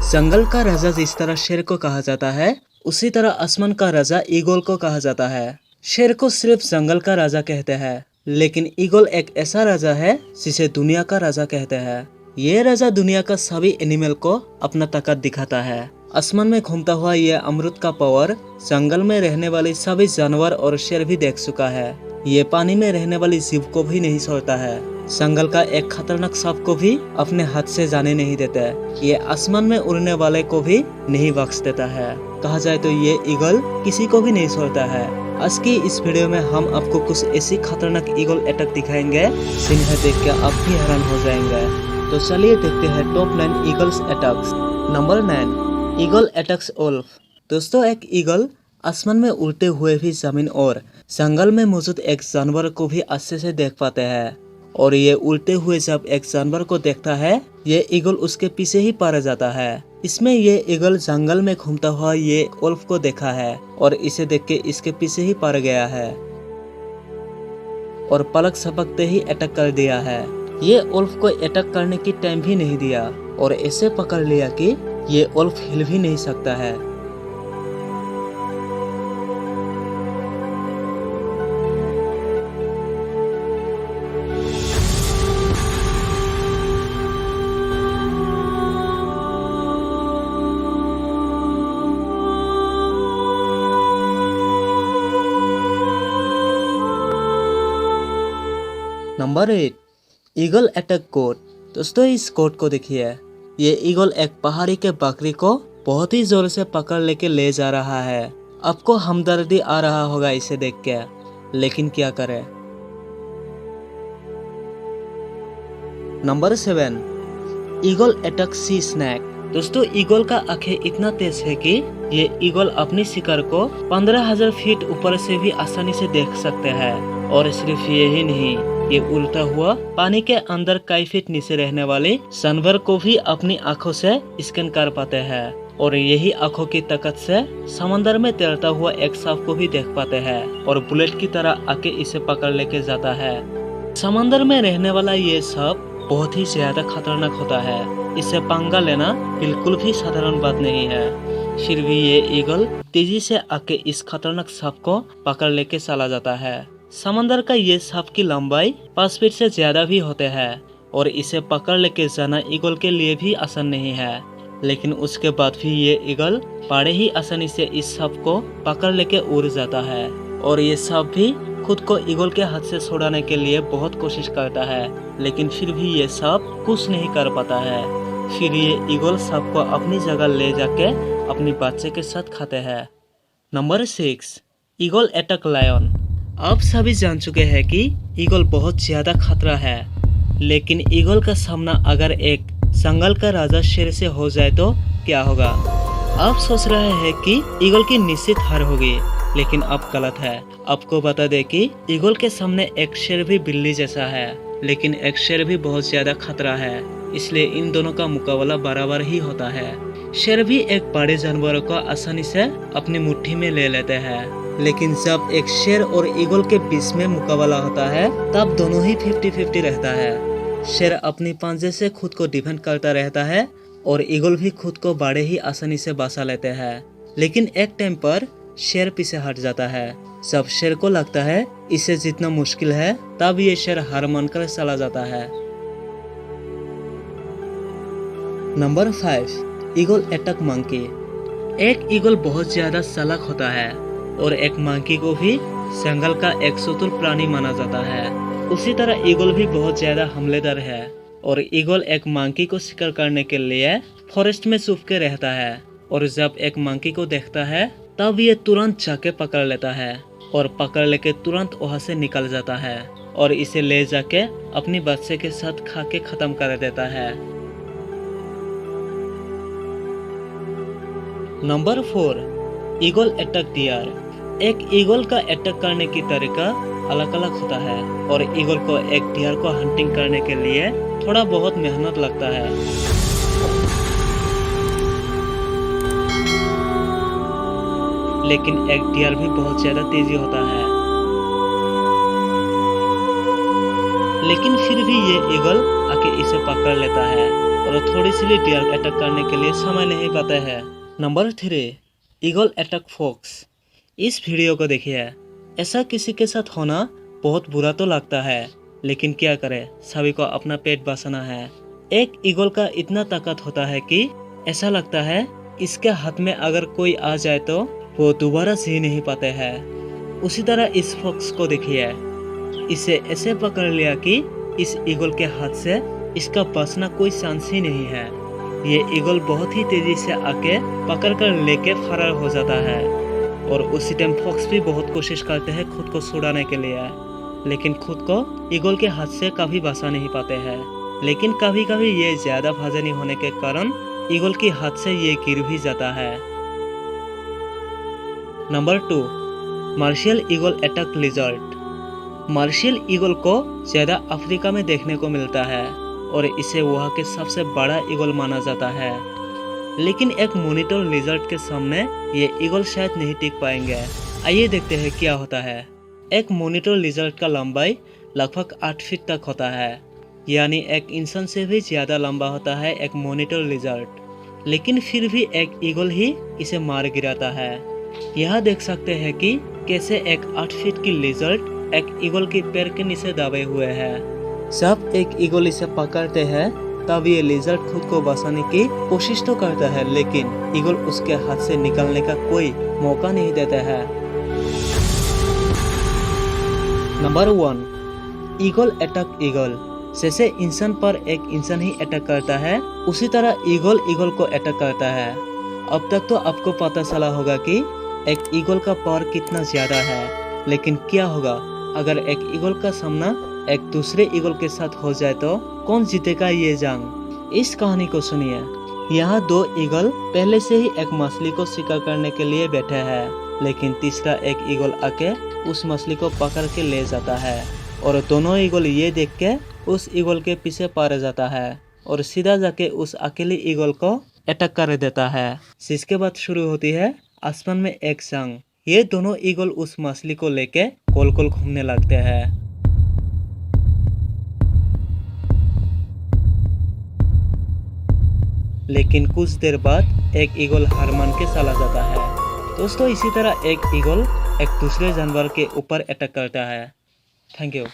जंगल का राजा जिस तरह शेर को कहा जाता है, उसी तरह आसमान का राजा ईगल को कहा जाता है। शेर को सिर्फ जंगल का राजा कहते हैं, लेकिन ईगल एक ऐसा राजा है जिसे दुनिया का राजा कहते हैं। ये राजा दुनिया का सभी एनिमल को अपना ताकत दिखाता है। आसमान में घूमता हुआ ये अमृत का पावर जंगल में रहने वाले सभी जानवर और शेर भी देख चुका है। ये पानी में रहने वाली जीव को भी नहीं छोड़ता है। जंगल का एक खतरनाक सांप को भी अपने हाथ से जाने नहीं देता। ये आसमान में उड़ने वाले को भी नहीं बख्श देता है। कहा जाए तो ये ईगल किसी को भी नहीं छोड़ता है। आज की इस वीडियो में हम आपको कुछ ऐसी खतरनाक ईगल अटैक दिखाएंगे जिन्हें देख के आप भी हैरान हो जाएंगे। तो चलिए देखते हैं top 9 eagles attacks. Number 9, eagle attacks wolf. दोस्तों, एक ईगल आसमान में उड़ते हुए भी जमीन और जंगल में मौजूद एक जानवर को भी अच्छे से देख पाते हैं। और ये उड़ते हुए जब एक जानवर को देखता है, ये ईगल उसके पीछे ही पड़ जाता है। इसमें ये ईगल जंगल में घूमता हुआ ये वुल्फ को देखा है और इसे देख के इसके पीछे ही पड़ गया है और पलक झपकते ही अटैक कर दिया है। ये वुल्फ को अटैक करने की टाइम भी नहीं दिया और ऐसे पकड़ लिया कि ये वुल्फ हिल भी नहीं सकता है। नंबर 8, ईगल अटैक गोट। दोस्तों, इस गोट को देखिए। ये ईगल एक पहाड़ी के बकरी को बहुत ही जोर से पकड़ लेके ले जा रहा है। आपको हमदर्दी आ रहा होगा इसे देख के, लेकिन क्या करें। Number 7, eagle attack sea snake. दोस्तों, ईगल का आंखें इतना तेज है कि ये ईगल अपनी शिकार को 15,000 फीट ऊपर से भी आसानी से देख सकते हैं। और सिर्फ यही नहीं, ये उड़ता हुआ पानी के अंदर कई फीट नीचे रहने वाले जानवर को भी अपनी आंखों से स्कैन कर पाते हैं। और यही आंखों की ताकत से समंदर में तैरता हुआ एक सांप को भी देख पाते हैं और बुलेट की तरह आके इसे पकड़ लेके जाता है। समंदर में रहने वाला ये सांप बहुत ही ज्यादा खतरनाक होता है। इसे पंगा लेना बिल्कुल भी साधारण बात नहीं है। फिर भी ये ईगल तेजी से आके इस खतरनाक सांप को पकड़ लेके चला जाता है। समंदर का ये सांप की लंबाई 5 फीट से ज्यादा भी होते हैं और इसे पकड़ लेके जाना ईगल के लिए भी आसान नहीं है। लेकिन उसके बाद भी ये ईगल बड़े ही आसानी से इस सांप को पकड़ लेके उड़ जाता है। और ये सांप भी खुद को ईगल के हाथ से छुड़ाने के लिए बहुत कोशिश करता है, लेकिन फिर भी ये सांप कुछ नहीं कर पाता है। फिर ये ईगल सांप को अपनी जगह ले जाके अपनी बच्चे के साथ खाते हैं। Number 6, eagle attack lion. आप सभी जान चुके हैं कि ईगल बहुत ज्यादा खतरा है, लेकिन ईगल का सामना अगर एक जंगल का राजा शेर से हो जाए तो क्या होगा। आप सोच रहे हैं कि ईगल की निश्चित हार होगी, लेकिन आप गलत है। आपको बता दें कि ईगल के सामने एक शेर भी बिल्ली जैसा है, लेकिन एक शेर भी बहुत ज्यादा खतरा है। इसलिए इन दोनों का मुकाबला बराबर ही होता है। शेर भी एक बड़े जानवर को आसानी से अपनी मुट्ठी में ले लेते हैं, लेकिन जब एक शेर और ईगल के बीच में मुकाबला होता है तब दोनों ही 50-50 रहता है। शेर अपनी पंजे से खुद को डिफेंड करता रहता है और ईगल भी खुद को बड़े ही आसानी से बचा लेते हैं। लेकिन एक टाइम पर शेर पीछे हट जाता है। जब शेर को लगता है इसे जीतना मुश्किल है, तब ये शेर हार मानकर चला जाता है। Number 5, eagle attack monkey. एक ईगल बहुत ज्यादा चालाक होता है और एक मंकी को भी जंगल का एक चतुर प्राणी माना जाता है। उसी तरह ईगल भी बहुत ज्यादा हमलेदार है और ईगल एक मंकी को शिकार करने के लिए फॉरेस्ट में छुप के रहता है। और जब एक मंकी को देखता है तब ये तुरंत जाके पकड़ लेता है और पकड़ लेके तुरंत वहां से निकल जाता है और इसे ले जाके अपनी बच्चे के साथ खा के खत्म कर देता है। Number 4, eagle attack deer. एक ईगल का अटैक करने की तरीका अलग अलग होता है और ईगल को एक डियर को हंटिंग करने के लिए थोड़ा बहुत मेहनत लगता है। लेकिन एक डियर भी बहुत ज्यादा तेजी होता है। लेकिन फिर भी ये ईगल आके इसे पकड़ लेता है और थोड़ी सी भी डियर अटैक करने के लिए समय नहीं पाता है। Number 3, eagle attack fox. इस वीडियो को देखिए। ऐसा किसी के साथ होना बहुत बुरा तो लगता है, लेकिन क्या करे, सभी को अपना पेट बचाना है। एक ईगल का इतना ताकत होता है कि ऐसा लगता है इसके हाथ में अगर कोई आ जाए तो वो दोबारा जी नहीं पाते हैं। उसी तरह इस फॉक्स को देखिए। इसे ऐसे पकड़ लिया कि इस ईगल के हाथ से इसका बचना कोई चांस ही नहीं है। ये ईगल बहुत ही तेजी से आके पकड़कर लेके फरार हो जाता है और उसी टाइम फॉक्स भी बहुत कोशिश करते हैं खुद को छुड़ाने के लिए, लेकिन खुद को ईगल के हाथ से कभी बचा नहीं पाते हैं। लेकिन कभी कभी ये ज्यादा वजनी होने के कारण ईगल के हाथ से ये गिर भी जाता है। Number 2, martial eagle attack lizard. Martial eagle को ज्यादा अफ्रीका में देखने को मिलता है और इसे वहाँ के सबसे बड़ा ईगल माना जाता है। लेकिन एक मॉनिटर लिजर्ड के सामने ये ईगल शायद नहीं टिक पाएंगे। आइए देखते हैं क्या होता है। एक मॉनिटर लिजर्ड का लंबाई लगभग 8 फीट तक होता है, यानी एक इंसान से भी ज्यादा लंबा होता है एक मॉनिटर लिजर्ड। लेकिन फिर भी एक ईगल ही इसे मार गिराता है। यहाँ देख सकते हैं कि कैसे एक 8 फीट की लिजर्ड एक ईगल के पैर के नीचे दबे हुए है। जब एक ईगल इसे पकड़ते हैं तब ये लिजर्ड खुद को बचाने की कोशिश तो करता है, लेकिन ईगल उसके हाथ से निकलने का कोई मौका नहीं देता है। Number 1, eagle attack eagle. जैसे इंसान पर एक इंसान ही अटैक करता है, उसी तरह ईगल ईगल को अटैक करता है। अब तक तो आपको पता चला होगा कि एक ईगल का पावर कितना ज्यादा है, लेकिन क्या होगा अगर एक ईगल का सामना एक दूसरे ईगल के साथ हो जाए तो कौन जीतेगा ये जंग। इस कहानी को सुनिए। यहाँ 2 ईगल पहले से ही एक मछली को शिकार करने के लिए बैठे हैं, लेकिन तीसरा एक ईगल आके उस मछली को पकड़ के ले जाता है और दोनों ईगल ये देख के उस ईगल के पीछे पड़ जाता है और सीधा जाके उस अकेले ईगल को अटैक कर देता है। जिसके बाद शुरू होती है आसमान में एक जंग। ये दोनों ईगल उस मछली को लेके गोल गोल घूमने लगते हैं। लेकिन कुछ देर बाद एक ईगल हार मान के चला जाता है। दोस्तों, इसी तरह एक ईगल एक दूसरे जानवर के ऊपर अटैक करता है। Thank you.